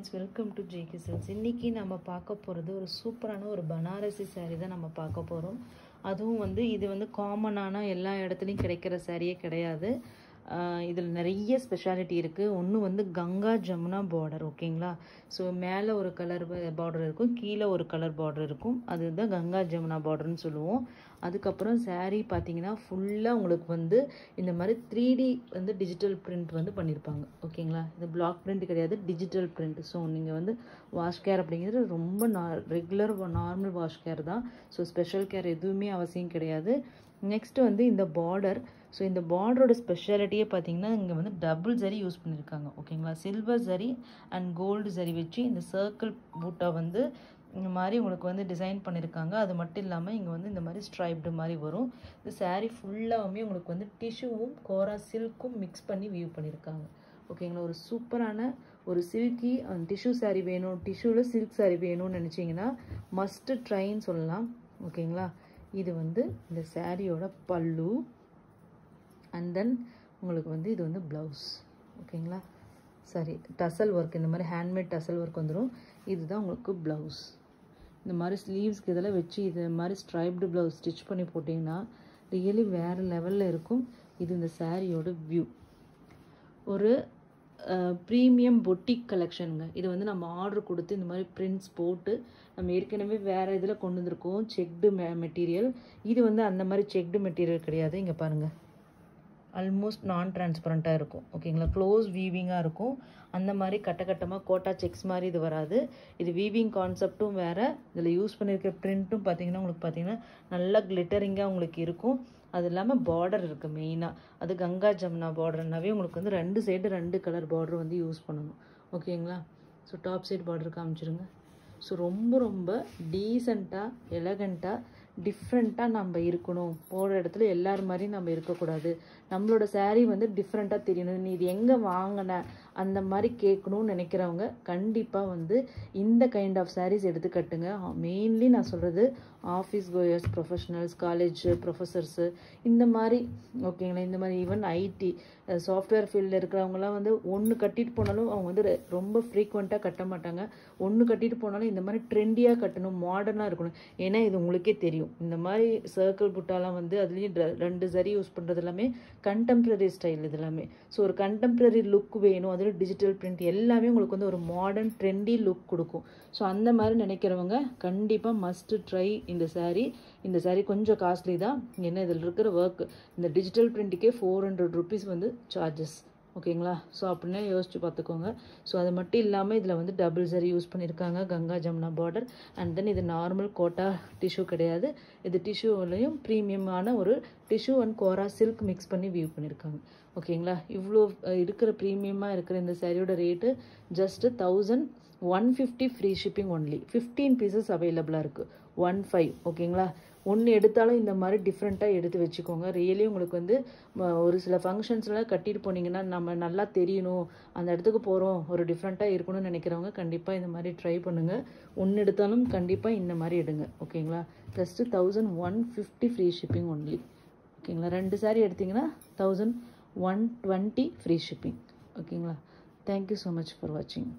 Welcome to JK silks. இன்றைக்கி நம்ம பார்க்க போகிறது ஒரு சூப்பரான ஒரு பனாரசி சாரீ தான் நம்ம பார்க்க போகிறோம். அதுவும் வந்து இது வந்து காமனான எல்லா இடத்துலையும் கிடைக்கிற சாரியே கிடையாது. இதில் நிறைய ஸ்பெஷாலிட்டி இருக்குது. ஒன்று வந்து கங்கா ஜமுனா பார்டர், ஓகேங்களா. ஸோ மேலே ஒரு கலர் பார்டர் இருக்கும், கீழே ஒரு கலர் பார்டர் இருக்கும். அதுதான் கங்கா ஜமுனா பார்டர்னு சொல்லுவோம். அதுக்கப்புறம் சாரீ பார்த்தீங்கன்னா ஃபுல்லாக உங்களுக்கு வந்து இந்த மாதிரி 3D வந்து டிஜிட்டல் பிரிண்ட் வந்து பண்ணியிருப்பாங்க, ஓகேங்களா. இது பிளாக் பிரிண்ட் கிடையாது, டிஜிட்டல் பிரிண்ட். ஸோ நீங்கள் வந்து வாஷ் கேர் அப்படிங்கிறது ரொம்ப ரெகுலர் நார்மல் வாஷ் கேர் தான். ஸோ ஸ்பெஷல் கேர் எதுவுமே அவசியம் கிடையாது. நெக்ஸ்ட் வந்து இந்த பார்டர். ஸோ இந்த பார்டரோட ஸ்பெஷாலிட்டியே பார்த்தீங்கன்னா இங்கே வந்து டபுள் ஜரி யூஸ் பண்ணியிருக்காங்க, ஓகேங்களா. Silver zari and gold zari வச்சு இந்த சர்க்கிள் பூட்டா வந்து இந்த மாதிரி உங்களுக்கு வந்து டிசைன் பண்ணியிருக்காங்க. அது மட்டும் இல்லாமல் இங்கே வந்து இந்த மாதிரி ஸ்ட்ரைப்டு மாதிரி வரும். இந்த சாரீ ஃபுல்லாகவுமே உங்களுக்கு வந்து டிஷ்யூவும் கோரா சில்க்கும் மிக்ஸ் பண்ணி வியூ பண்ணியிருக்காங்க, ஓகேங்களா. ஒரு சூப்பரான ஒரு சில்கி டிஷ்யூ சாரீ வேணும், டிஷ்யூவில் சில்க் சாரீ வேணும்னு நினச்சிங்கன்னா மஸ்ட்டு ட்ரைன்னு சொல்லலாம், ஓகேங்களா. இது வந்து இந்த சாரியோட பல்லு அண்ட் தென் உங்களுக்கு வந்து இது வந்து ப்ளவுஸ், ஓகேங்களா. சரி, டசல் ஒர்க், இந்த மாதிரி ஹேண்ட்மேட் டசல் ஒர்க் வந்துடும். இதுதான் உங்களுக்கு ப்ளவுஸ். இந்த மாதிரி ஸ்லீவ்ஸ்க்கு இதெல்லாம் வச்சு இது மாதிரி ஸ்ட்ரைப்டு ப்ளவுஸ் ஸ்டிச் பண்ணி போட்டிங்கன்னா ரியலி வேறு லெவலில் இருக்கும். இது இந்த சாரியோட வியூ. ஒரு ப்ரீமியம் பொட்டிக் கலெக்ஷனுங்க. இது வந்து நம்ம ஆர்டர் கொடுத்து இந்த மாதிரி பிரிண்ட்ஸ் போட்டு நம்ம ஏற்கனவே வேறு இதில் கொண்டு வந்திருக்கோம், செக்டு மெட்டீரியல். இது வந்து அந்த மாதிரி செக்டு மெட்டீரியல் கிடையாது. இங்கே பாருங்கள், ஆல்மோஸ்ட் நான் டிரான்ஸ்பரண்ட்டாக இருக்கும், ஓகேங்களா. க்ளோஸ் வீவிங்காக இருக்கும். அந்த மாதிரி கட்டமாக கோட்டா செக்ஸ் மாதிரி இது வராது. இது வீவிங் கான்செப்டும் வேறு. இதில் யூஸ் பண்ணியிருக்க பிரிண்ட்டும் பார்த்தீங்கன்னா உங்களுக்கு பார்த்தீங்கன்னா நல்லா கிளிட்டரிங்காக உங்களுக்கு இருக்கும். அது இல்லாமல் பார்டர் இருக்குது மெயினாக. அது கங்கா ஜமுனா பார்டர்னாவே உங்களுக்கு வந்து 2 சைடு 2 கலர் பார்டர் வந்து யூஸ் பண்ணணும், ஓகேங்களா. ஸோ டாப் சைடு பார்டர் காமிச்சிருங்க. ஸோ ரொம்ப ரொம்ப டீசெண்டாக எலகண்ட்டாக டிஃப்ரெண்ட்டாக நம்ம இருக்கணும். போகிற இடத்துல எல்லார் மாதிரியும் நம்ம இருக்கக்கூடாது. நம்மளோட சாரீ வந்து டிஃப்ரெண்ட்டாக தெரியணும். நீ இது எங்கே வாங்கின அந்த மாதிரி கேட்கணும்னு நினைக்கிறவங்க கண்டிப்பாக வந்து இந்த கைண்ட் ஆஃப் சாரீஸ் எடுத்து கட்டுங்க. மெயின்லி நான் சொல்கிறது office chores, professionals, college professors, இந்த மாதிரி, ஓகேங்களா. இந்த மாதிரி ஈவன் ஐடி சாஃப்ட்வேர் ஃபீல்டில் இருக்கிறவங்களாம் வந்து ஒன்று கட்டிட்டு போனாலும் அவங்க வந்து ரொம்ப ஃப்ரீக்வெண்ட்டாக கட்ட மாட்டாங்க. ஒன்று கட்டிட்டு போனாலும் இந்த மாதிரி ட்ரெண்டியாக கட்டணும், மாடர்னாக இருக்கணும். ஏன்னா இது உங்களுக்கே தெரியும், இந்த மாதிரி சர்க்கிள் புட்டாலாம் வந்து அதுலேயும் 2 சரி யூஸ் பண்ணுறது எல்லாமே கண்டெம்ப்ரரி ஸ்டைல் இது எல்லாமே. ஸோ ஒரு கண்டெம்ப்ரரி லுக் வேணும், அதில் டிஜிட்டல் பிரிண்ட் எல்லாமே உங்களுக்கு வந்து ஒரு மாடர்ன் ட்ரெண்டி லுக் கொடுக்கும். ஸோ அந்த மாதிரி நினைக்கிறவங்க கண்டிப்பாக மஸ்ட்டு ட்ரை இந்த சாரீ. இந்த சாரீ கொஞ்சம் காஸ்ட்லி தான். ஏன்னா இதில் இருக்கிற ஒர்க், இந்த டிஜிட்டல் பிரிண்ட்டுக்கே 400 ருபீஸ் வந்து சார்ஜஸ், ஓகேங்களா. ஸோ அப்படின்னே யோசிச்சு பார்த்துக்கோங்க. ஸோ அது மட்டும் இல்லாமல் இதில் வந்து டபுள் சரி யூஸ் பண்ணியிருக்காங்க, Ganga Jamuna border. And then இது நார்மல் கோட்டா டிஷ்யூ கிடையாது. இது டிஷ்யூவிலையும் ப்ரீமியமான ஒரு tissue and kora silk mix பண்ணி வியூ பண்ணியிருக்காங்க, ஓகேங்களா. இவ்வளோ இருக்கிற ப்ரீமியமாக இருக்கிற இந்த சாரியோட rate just 1150 free shipping only. 15 pieces அவைலபிளாக இருக்குது, 15, ஓகேங்களா. ஒன்று எடுத்தாலும் இந்த மாதிரி டிஃப்ரெண்ட்டாக எடுத்து வச்சுக்கோங்க. ரியலி உங்களுக்கு வந்து ஒரு சில ஃபங்க்ஷன்ஸ்லாம் கட்டிட்டு போனீங்கன்னா நம்ம நல்லா தெரியணும், அந்த இடத்துக்கு போகிறோம், ஒரு டிஃப்ரெண்ட்டாக இருக்கணும்னு நினைக்கிறவங்க கண்டிப்பாக இந்த மாதிரி ட்ரை பண்ணுங்கள். ஒன்று எடுத்தாலும் கண்டிப்பாக இந்த மாதிரி எடுங்க, ஓகேங்களா. ஜஸ்ட்டு 1150 ஃப்ரீ ஷிப்பிங் ஒன்லி, ஓகேங்களா. 2 சாரீ எடுத்திங்கன்னா 1120 ஃப்ரீ ஷிப்பிங், ஓகேங்களா. தேங்க்யூ ஸோ மச் ஃபார் வாட்சிங்.